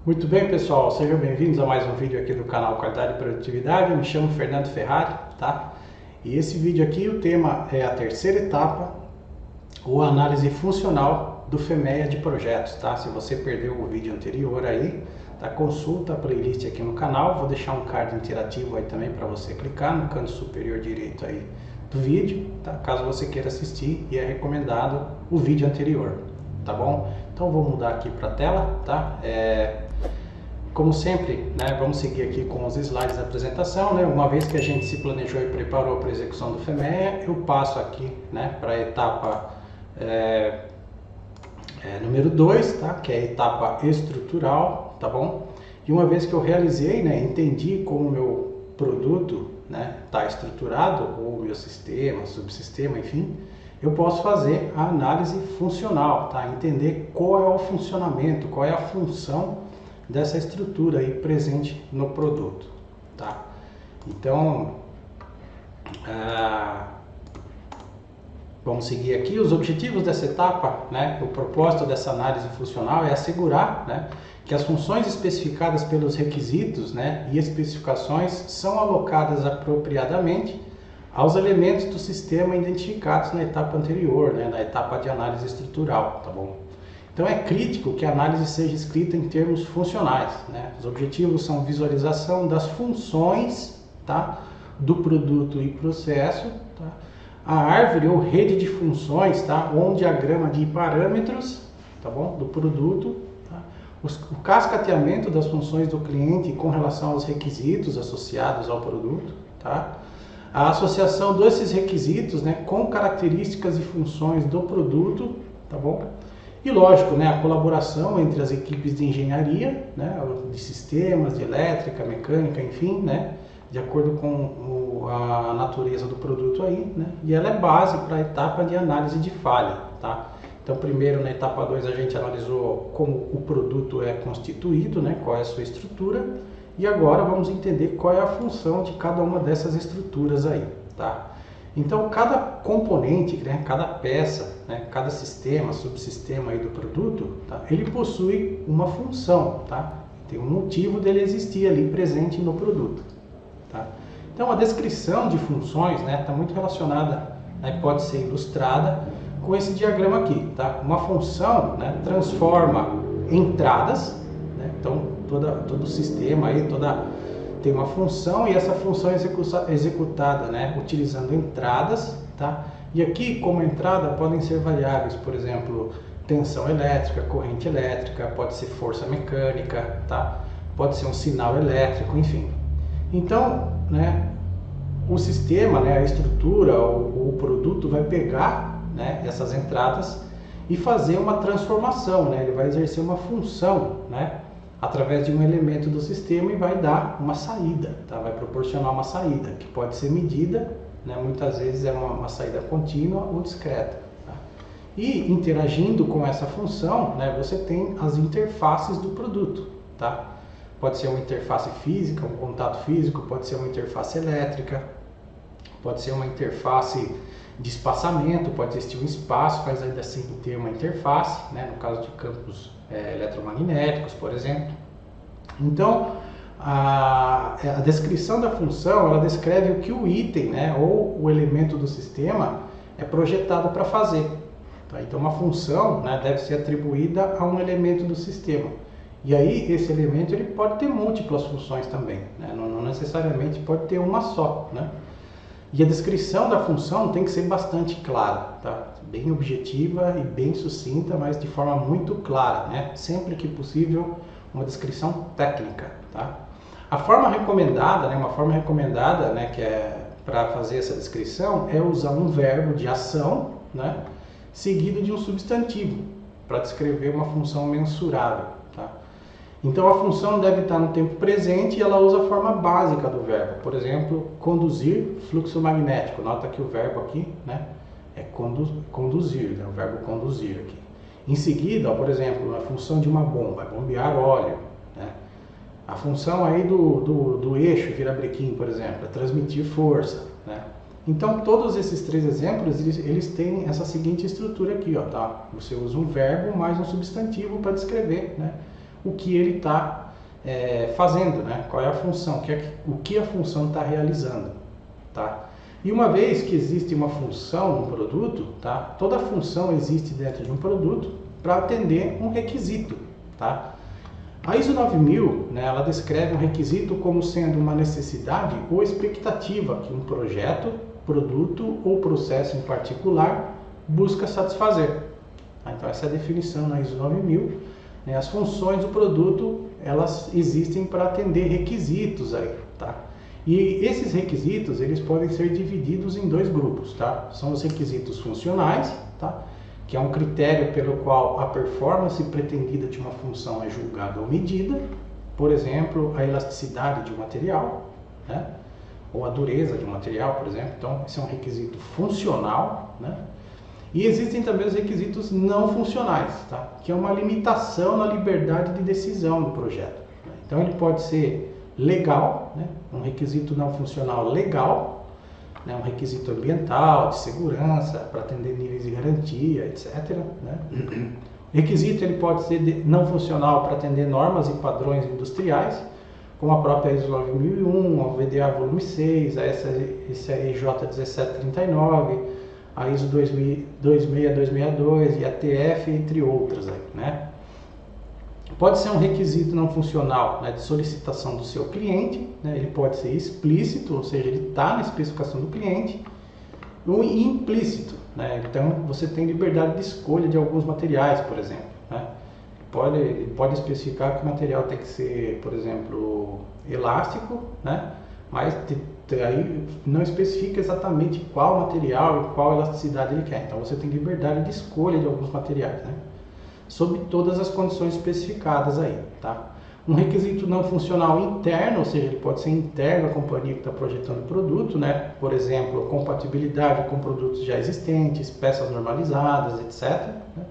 Muito bem, pessoal, sejam bem-vindos a mais um vídeo aqui do canal Qualidade e Produtividade. Eu me chamo Fernando Ferrari, tá? E esse vídeo aqui, o tema é a terceira etapa, ou análise funcional do FEMEA de projetos, tá? Se você perdeu o vídeo anterior aí, tá? Consulta a playlist aqui no canal. Vou deixar um card interativo aí também para você clicar no canto superior direito aí do vídeo, tá? Caso você queira assistir, e é recomendado o vídeo anterior, tá bom? Então vou mudar aqui para a tela, tá? Como sempre, né, vamos seguir aqui com os slides da apresentação, né? Uma vez que a gente se planejou e preparou para a execução do FEMEA, eu passo aqui, né, para a etapa número 2, tá? Que é a etapa estrutural, tá bom? E uma vez que eu realizei, né, entendi como o meu produto, né, está estruturado, ou meu sistema, subsistema, enfim, eu posso fazer a análise funcional, tá? Entender qual é o funcionamento, qual é a função dessa estrutura aí presente no produto, tá? Então, vamos seguir aqui os objetivos dessa etapa, né? O propósito dessa análise funcional é assegurar, né, que as funções especificadas pelos requisitos, né, e especificações são alocadas apropriadamente aos elementos do sistema identificados na etapa anterior, né, na etapa de análise estrutural, tá bom? Então é crítico que a análise seja escrita em termos funcionais, né? Os objetivos são visualização das funções, tá, do produto e processo, tá? A árvore ou rede de funções, tá, ou um diagrama de parâmetros, tá bom, do produto, tá? O cascateamento das funções do cliente com relação aos requisitos associados ao produto, tá? A associação desses requisitos, né, com características e funções do produto, tá bom? E lógico, né, a colaboração entre as equipes de engenharia, né, de sistemas, de elétrica, mecânica, enfim, né, de acordo com a natureza do produto aí, né, e ela é base para a etapa de análise de falha, tá? Então, primeiro, na etapa 2, a gente analisou como o produto é constituído, né, qual é a sua estrutura, e agora vamos entender qual é a função de cada uma dessas estruturas aí, tá? Então, cada componente, né, cada peça, né, cada sistema, subsistema aí do produto, tá, ele possui uma função, tá? Tem um motivo dele existir ali presente no produto, tá? Então, a descrição de funções, né, está muito relacionada, né, pode ser ilustrada com esse diagrama aqui, tá? Uma função, né, transforma entradas, né, então todo o sistema aí, tem uma função, e essa função é executada, né, utilizando entradas, tá? E aqui, como entrada, podem ser variáveis, por exemplo, tensão elétrica, corrente elétrica, pode ser força mecânica, tá? Pode ser um sinal elétrico, enfim. Então, né, o sistema, né, a estrutura, o produto vai pegar, né, essas entradas e fazer uma transformação, né? Ele vai exercer uma função, né, através de um elemento do sistema, e vai dar uma saída, tá? Vai proporcionar uma saída que pode ser medida, né? Muitas vezes é uma saída contínua ou discreta, tá? E interagindo com essa função, né, você tem as interfaces do produto, tá? Pode ser uma interface física, um contato físico, pode ser uma interface elétrica, pode ser uma interface de espaçamento, pode existir um espaço, mas ainda assim ter uma interface, né, no caso de campos eletromagnéticos, por exemplo. Então, a descrição da função, ela descreve o que o item, né, ou o elemento do sistema é projetado para fazer, tá? Então, uma função, né, deve ser atribuída a um elemento do sistema. E aí, esse elemento ele pode ter múltiplas funções também, né? Não necessariamente pode ter uma só, né? E a descrição da função tem que ser bastante clara, tá? Bem objetiva e bem sucinta, mas de forma muito clara, né? Sempre que possível, uma descrição técnica, tá? A forma recomendada, né? Uma forma recomendada, né, que é para fazer essa descrição, é usar um verbo de ação, né, seguido de um substantivo, para descrever uma função mensurável, tá? Então, a função deve estar no tempo presente, e ela usa a forma básica do verbo. Por exemplo, conduzir fluxo magnético. Nota que o verbo aqui, né, é conduzir, né, o verbo conduzir aqui. Em seguida, ó, por exemplo, a função de uma bomba é bombear óleo, né? A função aí do eixo virabrequim, por exemplo, é transmitir força, né? Então, todos esses três exemplos, eles têm essa seguinte estrutura aqui, ó, tá? Você usa um verbo mais um substantivo para descrever, né, o que ele está fazendo, né? Qual é a função, o que a função está realizando, tá? E uma vez que existe uma função no produto, tá? Toda função existe dentro de um produto para atender um requisito, tá? A ISO 9000, né, ela descreve um requisito como sendo uma necessidade ou expectativa que um projeto, produto ou processo em particular busca satisfazer. Então essa é a definição na ISO 9000. Né? As funções do produto, elas existem para atender requisitos aí, tá? E esses requisitos, eles podem ser divididos em dois grupos, tá? São os requisitos funcionais, tá? Que é um critério pelo qual a performance pretendida de uma função é julgada ou medida. Por exemplo, a elasticidade de um material, né? Ou a dureza de um material, por exemplo. Então, esse é um requisito funcional, né? E existem também os requisitos não funcionais, tá? Que é uma limitação na liberdade de decisão do projeto. Então, ele pode ser legal, né? Um requisito não funcional legal, né? Um requisito ambiental, de segurança, para atender níveis de garantia, etc. Né? O requisito ele pode ser não funcional para atender normas e padrões industriais, como a própria ISO 9001, a VDA volume 6, a SRJ 1739, a ISO 26262 e a TF, entre outras aí, né? Pode ser um requisito não funcional, né, de solicitação do seu cliente, né? Ele pode ser explícito, ou seja, ele está na especificação do cliente, ou implícito, né? Então você tem liberdade de escolha de alguns materiais, por exemplo, né? Pode especificar que o material tem que ser, por exemplo, elástico, né? Mas aí não especifica exatamente qual material e qual elasticidade ele quer. Então você tem liberdade de escolha de alguns materiais, né? Sob todas as condições especificadas aí, tá? Um requisito não funcional interno, ou seja, ele pode ser interno à companhia que está projetando o produto, né? Por exemplo, compatibilidade com produtos já existentes, peças normalizadas, etc. Né?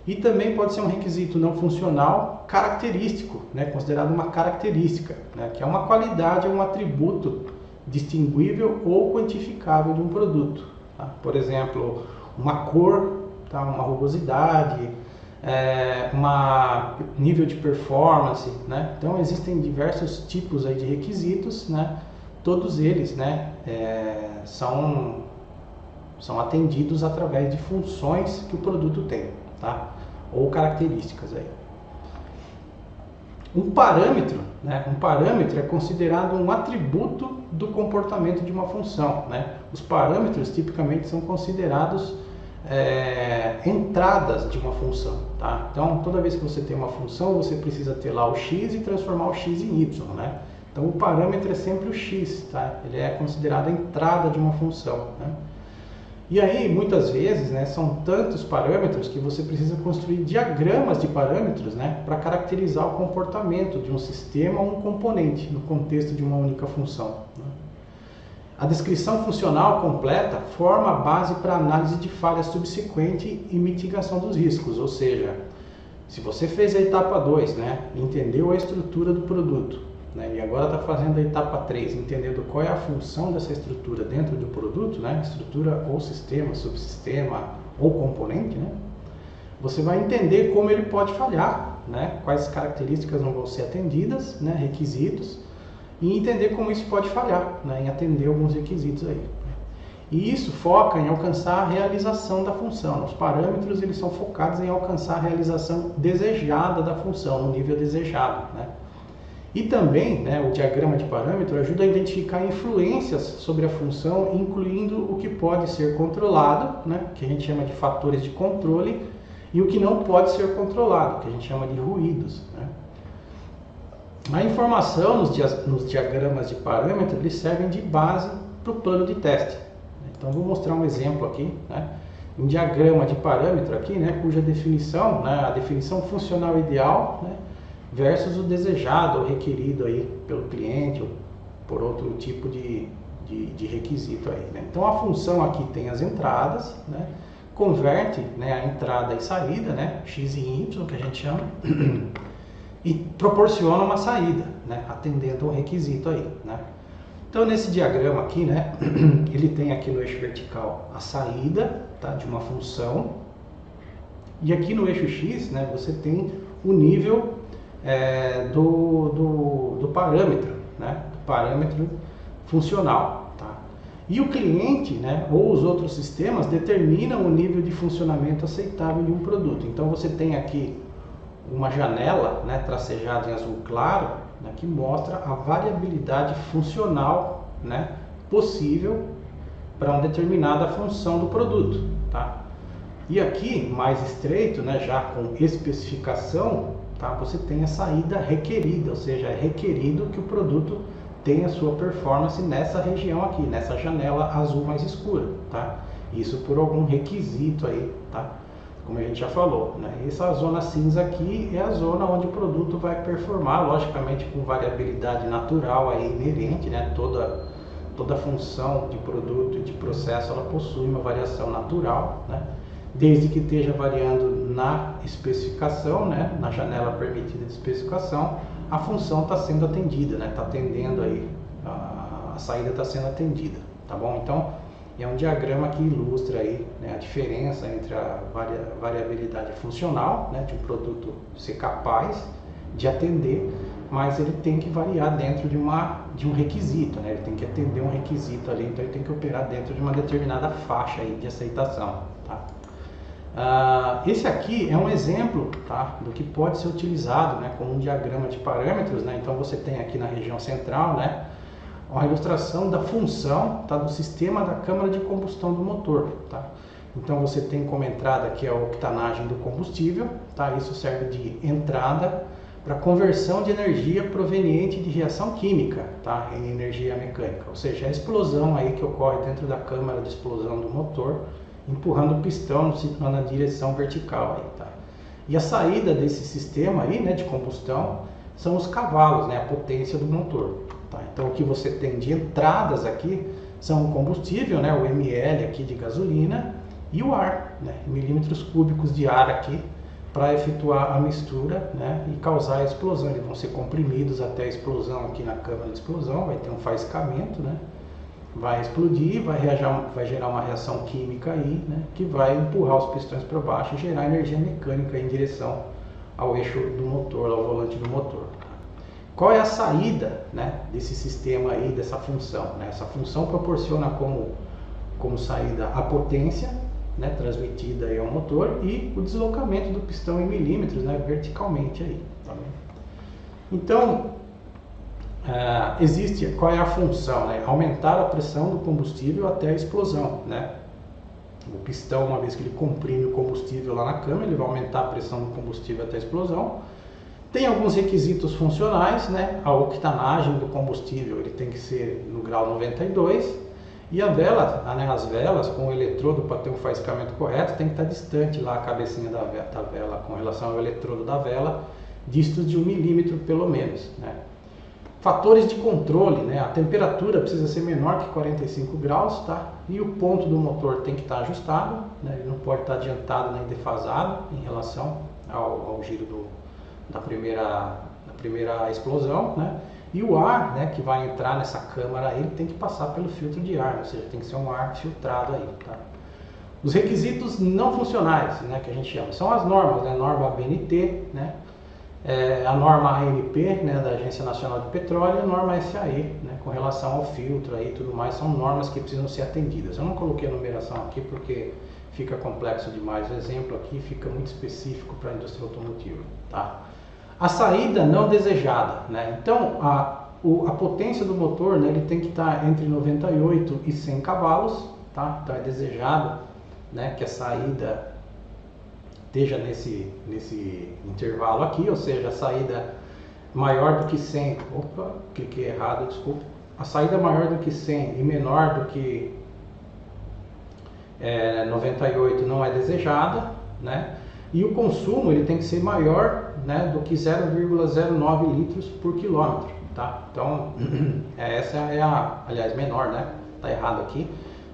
E também pode ser um requisito não funcional característico, né? Considerado uma característica, né? Que é uma qualidade, um atributo distinguível ou quantificável de um produto. Tá? Por exemplo, uma cor, tá? Uma rugosidade, nível de performance, né? Então existem diversos tipos aí de requisitos, né? Todos eles, né, são atendidos através de funções que o produto tem, tá? Ou características aí. Um parâmetro, né? Um parâmetro é considerado um atributo do comportamento de uma função, né? Os parâmetros tipicamente são considerados entradas de uma função, tá? Então, toda vez que você tem uma função, você precisa ter lá o x e transformar o x em y, né? Então, o parâmetro é sempre o x, tá? Ele é considerado a entrada de uma função, né? E aí, muitas vezes, né, são tantos parâmetros que você precisa construir diagramas de parâmetros, né, para caracterizar o comportamento de um sistema ou um componente no contexto de uma única função, né? A descrição funcional completa forma a base para análise de falhas subsequente e mitigação dos riscos, ou seja, se você fez a etapa 2, né, entendeu a estrutura do produto, né, e agora está fazendo a etapa 3, entendendo qual é a função dessa estrutura dentro do produto, né, estrutura ou sistema, subsistema ou componente, né, você vai entender como ele pode falhar, né, quais características não vão ser atendidas, né, requisitos, e entender como isso pode falhar, né, em atender alguns requisitos aí. E isso foca em alcançar a realização da função. Os parâmetros eles são focados em alcançar a realização desejada da função, no nível desejado, né? E também, né, o diagrama de parâmetro ajuda a identificar influências sobre a função, incluindo o que pode ser controlado, né, que a gente chama de fatores de controle, e o que não pode ser controlado, que a gente chama de ruídos, né? A informação nos diagramas de parâmetro eles servem de base para o plano de teste. Então vou mostrar um exemplo aqui, né? Um diagrama de parâmetro aqui, né, cuja definição, né, a definição funcional ideal, né, versus o desejado ou requerido aí pelo cliente ou por outro tipo de requisito aí, né? Então a função aqui tem as entradas, né, converte, né, a entrada e saída, né, x e y que a gente chama, e proporciona uma saída, né, atendendo ao requisito aí, né? Então nesse diagrama aqui, né, ele tem aqui no eixo vertical a saída, tá, de uma função, e aqui no eixo x, né, você tem o nível do parâmetro, né? Do parâmetro funcional. Tá? E o cliente, né, ou os outros sistemas determinam o nível de funcionamento aceitável de um produto. Então você tem aqui uma janela, né, tracejada em azul claro, né, que mostra a variabilidade funcional, né, possível para uma determinada função do produto. Tá? E aqui, mais estreito, né, já com especificação, tá, você tem a saída requerida, ou seja, é requerido que o produto tenha sua performance nessa região aqui, nessa janela azul mais escura. Tá? Isso por algum requisito aí, tá? Como a gente já falou, né? Essa zona cinza aqui é a zona onde o produto vai performar, logicamente com variabilidade natural aí inerente, né? Toda função de produto e de processo ela possui uma variação natural, né? Desde que esteja variando na especificação, né? Na janela permitida de especificação, a função está sendo atendida, né? Está atendendo aí, a saída está sendo atendida, tá bom? Então é um diagrama que ilustra aí, né, a diferença entre a variabilidade funcional, né, de um produto ser capaz de atender, mas ele tem que variar dentro de um requisito, né, ele tem que atender um requisito ali, então ele tem que operar dentro de uma determinada faixa aí de aceitação. Tá? Esse aqui é um exemplo, tá, do que pode ser utilizado, né, como um diagrama de parâmetros, né, então você tem aqui na região central, né, uma ilustração da função, tá, do sistema da câmara de combustão do motor. Tá? Então você tem como entrada aqui a octanagem do combustível, tá? Isso serve de entrada para conversão de energia proveniente de reação química, tá, em energia mecânica, ou seja, a explosão aí que ocorre dentro da câmara de explosão do motor, empurrando o pistão na direção vertical. Aí, tá? E a saída desse sistema aí, né, de combustão são os cavalos, né, a potência do motor. Tá? Então o que você tem de entradas aqui são o combustível, né, o ml aqui de gasolina e o ar, né, milímetros cúbicos de ar aqui para efetuar a mistura, né, e causar a explosão. Eles vão ser comprimidos até a explosão aqui na câmara de explosão, vai ter um faiscamento, né, vai explodir, vai gerar uma reação química aí, né, que vai empurrar os pistões para baixo e gerar energia mecânica em direção ao eixo do motor, ao volante do motor. Qual é a saída, né, desse sistema aí, dessa função? Né? Essa função proporciona como saída a potência, né, transmitida aí ao motor e o deslocamento do pistão em milímetros, né, verticalmente aí. Tá bem? Então, qual é a função? Né? Aumentar a pressão do combustível até a explosão. Né? O pistão, uma vez que ele comprime o combustível lá na câmara, ele vai aumentar a pressão do combustível até a explosão. Tem alguns requisitos funcionais, né? A octanagem do combustível ele tem que ser no grau 92 e a vela, né, as velas com o eletrodo para ter um faiscamento correto tem que estar distante lá a cabecinha da vela com relação ao eletrodo da vela, distos de 1 milímetro pelo menos. Né? Fatores de controle, né? A temperatura precisa ser menor que 45 graus, tá? E o ponto do motor tem que estar ajustado, né? Ele não pode estar adiantado nem defasado em relação ao giro da primeira explosão, né? E o ar, né, que vai entrar nessa câmara, ele tem que passar pelo filtro de ar, ou seja, tem que ser um ar filtrado aí, tá? Os requisitos não funcionais, né, que a gente chama, são as normas, né? Norma ABNT, né? A norma ANP, né, da Agência Nacional de Petróleo, e a norma SAE, né, com relação ao filtro aí e tudo mais, são normas que precisam ser atendidas. Eu não coloquei a numeração aqui porque fica complexo demais, o exemplo aqui fica muito específico para a indústria automotiva, tá? A saída não desejada, né? Então a potência do motor, né, ele tem que estar entre 98 e 100 cavalos, tá? Então é desejado, né, que a saída esteja nesse intervalo aqui, ou seja, a saída maior do que 100, opa, cliquei errado, desculpa, a saída maior do que 100 e menor do que 98 não é desejada, né? E o consumo ele tem que ser maior, né, do que 0,09 litros por quilômetro, tá? Então, essa é aliás, menor, né? Tá errado aqui,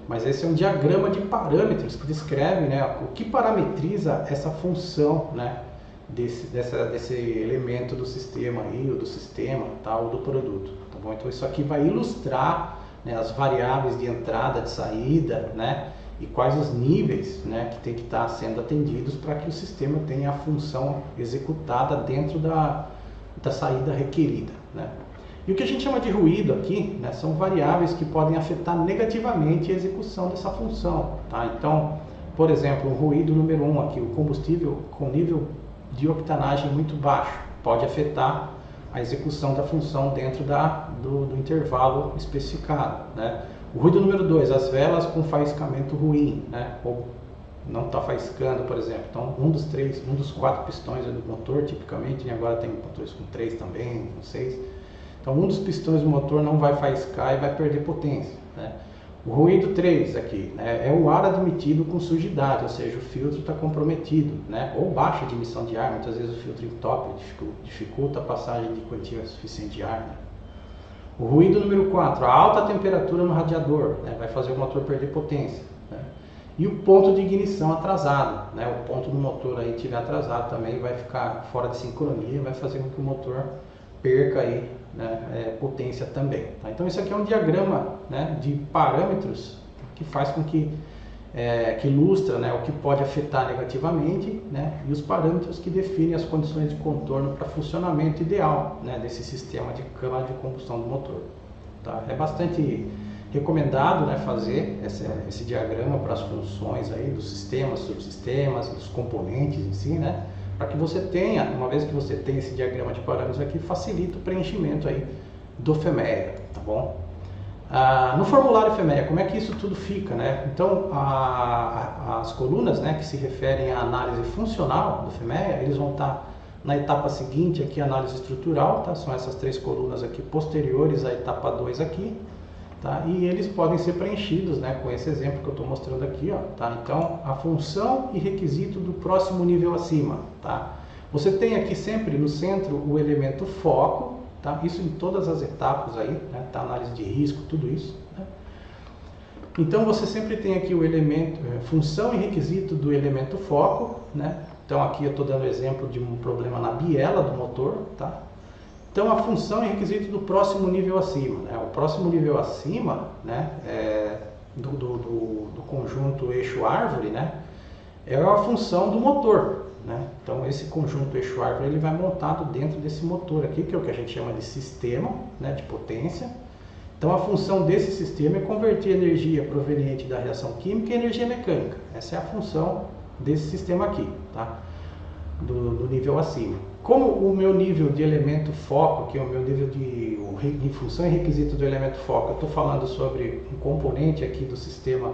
mas esse é um diagrama de parâmetros que descreve, né, o que parametriza essa função, né, desse elemento do sistema aí, ou do sistema, tá, ou do produto, tá bom? Então, isso aqui vai ilustrar, né, as variáveis de entrada, de saída, né? E quais os níveis, né, que tem que estar sendo atendidos para que o sistema tenha a função executada dentro da saída requerida, né? E o que a gente chama de ruído aqui, né, são variáveis que podem afetar negativamente a execução dessa função, tá? Então, por exemplo, o ruído número 1 aqui, o combustível com nível de octanagem muito baixo, pode afetar a execução da função dentro do intervalo especificado, né? O ruído número 2, as velas com faiscamento ruim, né? Ou não está faiscando, por exemplo. Então, um dos 4 pistões do motor, tipicamente, e agora tem motores com 3 também, com 6. Então, um dos pistões do motor não vai faiscar e vai perder potência, né? O ruído 3 aqui, né, é o ar admitido com sujidade, ou seja, o filtro está comprometido, né, ou baixa de emissão de ar, muitas vezes o filtro entope, dificulta a passagem de quantia suficiente de ar, né? O ruído número 4, a alta temperatura no radiador, né, vai fazer o motor perder potência, né? E o ponto de ignição atrasado, né, o ponto do motor aí estiver atrasado também vai ficar fora de sincronia, vai fazer com que o motor perca aí, né, potência também, tá? Então isso aqui é um diagrama, né, de parâmetros que faz com que ilustra, né, o que pode afetar negativamente, né, e os parâmetros que definem as condições de contorno para funcionamento ideal, né, desse sistema de câmara de combustão do motor, tá? É bastante recomendado, né, fazer esse diagrama para as funções aí dos sistemas, subsistemas, dos componentes em si, né, para que você tenha, uma vez que você tem esse diagrama de parâmetros aqui, facilita o preenchimento aí do FEMEA, tá bom? No formulário FEMEA, como é que isso tudo fica, né? Então, as colunas, né, que se referem à análise funcional do FEMEA, eles vão estar na etapa seguinte aqui, análise estrutural, tá? São essas 3 colunas aqui posteriores à etapa 2 aqui, tá? E eles podem ser preenchidos, né, com esse exemplo que eu estou mostrando aqui, ó, tá? Então, a função e requisito do próximo nível acima, tá? Você tem aqui sempre no centro o elemento foco, tá? Isso em todas as etapas aí, né? Tá? Análise de risco, tudo isso, né? Então, você sempre tem aqui o elemento, função e requisito do elemento foco, né? Então, aqui eu estou dando exemplo de um problema na biela do motor, tá? Então, a função e requisito do próximo nível acima, né? O próximo nível acima, né, do conjunto eixo-árvore, né, é a função do motor, né? Então, esse conjunto eixo-árvore ele vai montado dentro desse motor aqui, que é o que a gente chama de sistema, né, de potência. Então, a função desse sistema é converter energia proveniente da reação química em energia mecânica. Essa é a função desse sistema aqui, tá? Do nível acima. Como o meu nível de elemento foco, que é o meu nível de função e requisito do elemento foco, eu estou falando sobre um componente aqui do sistema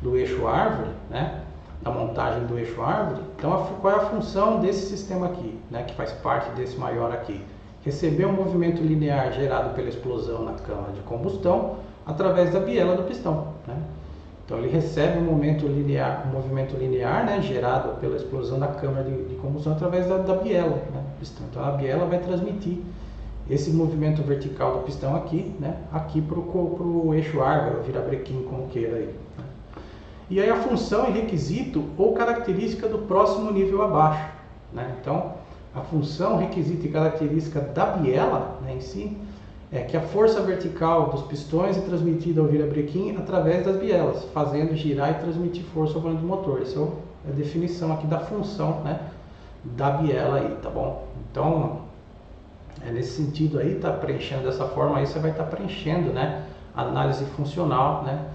do eixo árvore, né, da montagem do eixo árvore. Então, qual é a função desse sistema aqui, né, que faz parte desse maior aqui? Receber um movimento linear gerado pela explosão na câmara de combustão através da biela do pistão, né? Então, ele recebe um movimento linear, né, gerado pela explosão da câmara de combustão através da biela, né, do pistão. Então, a biela vai transmitir esse movimento vertical do pistão aqui, né, aqui para o eixo árvore, ou virabrequim, como queira aí, né? E aí a função e requisito ou característica do próximo nível abaixo, né? Então, a função, requisito e característica da biela, né, em si, é que a força vertical dos pistões é transmitida ao virabrequim através das bielas, fazendo girar e transmitir força ao volante do motor. Essa é a definição aqui da função, né, da biela aí, tá bom? Então, nesse sentido aí, tá preenchendo dessa forma aí, você vai estar preenchendo, né, a análise funcional, né,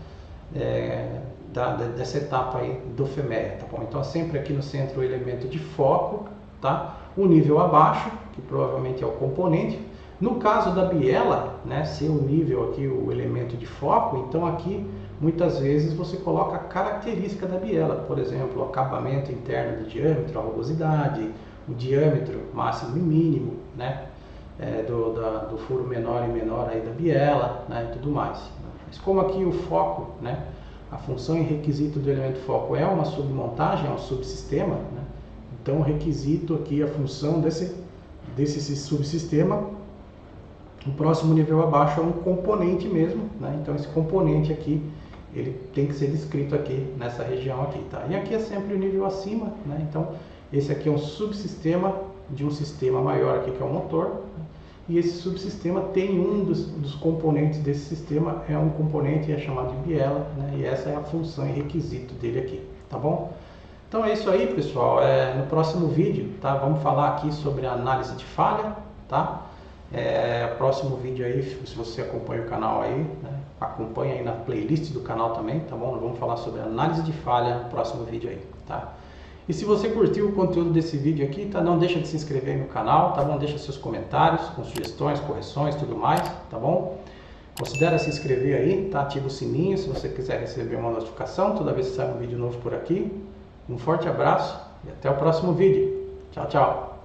dessa etapa aí do FEMEA, tá bom? Então, sempre aqui no centro o elemento de foco, tá? O nível abaixo, que provavelmente é o componente. No caso da biela, né, ser o nível aqui, o elemento de foco, então aqui muitas vezes você coloca a característica da biela, por exemplo, o acabamento interno do diâmetro, a rugosidade, o diâmetro máximo e mínimo, né, do furo menor e menor aí da biela, né, e tudo mais. Mas como aqui o foco, né, a função e requisito do elemento foco é uma submontagem, é um subsistema, né, então o requisito aqui, a função desse subsistema, o próximo nível abaixo é um componente mesmo, né? Então esse componente aqui, ele tem que ser descrito aqui nessa região aqui, tá? E aqui é sempre o nível acima, né? Então esse aqui é um subsistema de um sistema maior aqui que é o motor, né? E esse subsistema tem um dos componentes desse sistema, é um componente chamado de biela, né? E essa é a função e requisito dele aqui, tá bom? Então é isso aí, pessoal. No próximo vídeo, tá? Vamos falar aqui sobre a análise de falha, tá? Próximo vídeo aí, se você acompanha o canal aí, né, acompanha aí na playlist do canal também, tá bom? Nós vamos falar sobre análise de falha no próximo vídeo aí, tá? E se você curtiu o conteúdo desse vídeo aqui, tá? Não deixa de se inscrever aí no canal, tá bom? Deixa seus comentários com sugestões, correções, tudo mais, tá bom? Considera se inscrever aí, tá? Ativa o sininho se você quiser receber uma notificação toda vez que sai um vídeo novo por aqui. Um forte abraço e até o próximo vídeo. Tchau, tchau!